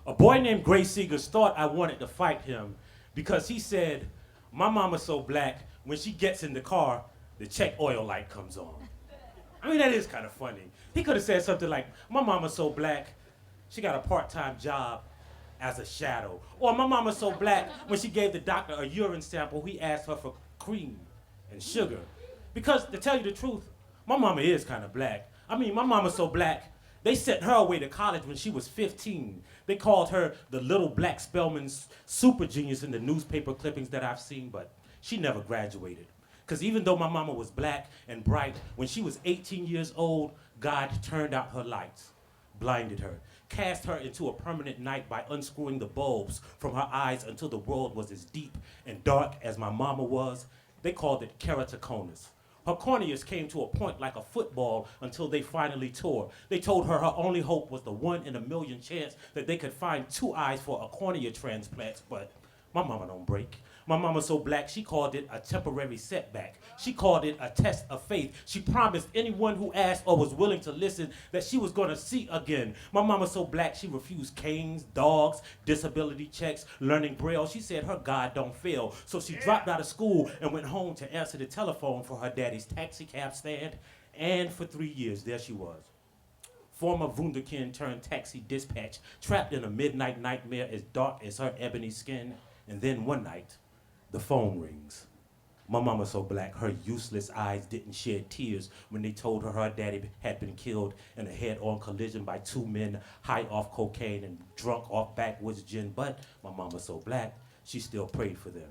A boy named Gray Seegers thought I wanted to fight him because he said, my mama's so black, when she gets in the car, the check oil light comes on. I mean, that is kind of funny. He could have said something like, my mama's so black, she got a part-time job as a shadow. Or my mama's so black, when she gave the doctor a urine sample, he asked her for cream and sugar. Because, to tell you the truth, my mama is kind of black. I mean, my mama's so black, they sent her away to college when she was 15. They called her the little black Spelman's super genius in the newspaper clippings that I've seen, but she never graduated. Because even though my mama was black and bright, when she was 18 years old, God turned out her lights, blinded her, cast her into a permanent night by unscrewing the bulbs from her eyes until the world was as deep and dark as my mama was. They called it keratoconus. Her corneas came to a point like a football until they finally tore. They told her her only hope was the 1 in a million chance that they could find 2 eyes for a cornea transplant, but my mama don't break. My mama's so black, she called it a temporary setback. She called it a test of faith. She promised anyone who asked or was willing to listen that she was gonna see again. My mama's so black, she refused canes, dogs, disability checks, learning Braille. She said her God don't fail. So she dropped out of school and went home to answer the telephone for her daddy's taxi cab stand. And for 3 years, there she was. Former wunderkind turned taxi dispatch, trapped in a midnight nightmare as dark as her ebony skin. And then one night, the phone rings. My mama so black, her useless eyes didn't shed tears when they told her her daddy had been killed in a head-on collision by 2 men high off cocaine and drunk off backwoods gin. But my mama so black, she still prayed for them.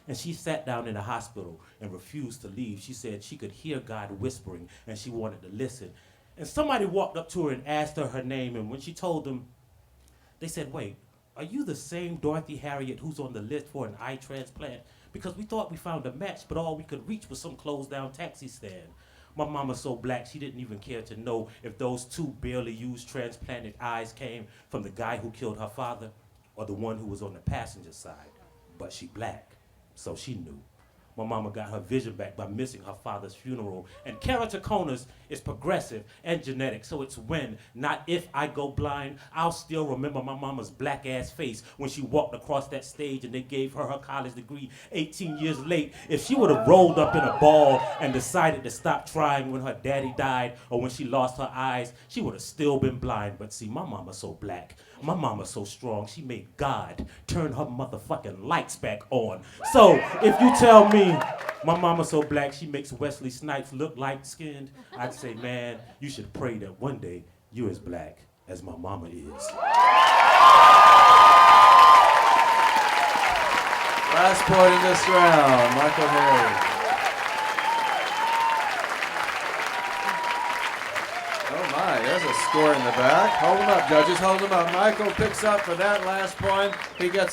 And she sat down in the hospital and refused to leave. She said she could hear God whispering and she wanted to listen. And somebody walked up to her and asked her name, and when she told them, they said, wait, are you the same Dorothy Harriot who's on the list for an eye transplant? Because we thought we found a match, but all we could reach was some closed down taxi stand. My mama's so black, she didn't even care to know if those 2 barely used transplanted eyes came from the guy who killed her father or the one who was on the passenger side. But she black, so she knew. My mama got her vision back by missing her father's funeral. And keratoconus is progressive and genetic, so it's when, not if I go blind. I'll still remember my mama's black ass face when she walked across that stage and they gave her her college degree 18 years late. If she would have rolled up in a ball and decided to stop trying when her daddy died or when she lost her eyes, she would have still been blind. But see, my mama's so black. My mama's so strong, she made God turn her motherfucking lights back on. So, if you tell me my mama's so black, she makes Wesley Snipes look light-skinned, I'd say, man, you should pray that one day you're as black as my mama is. Last point in this round, Michael Harriot. Oh my, there's a score in the back. Hold him up, judges, hold him up. Michael picks up for that last point. He gets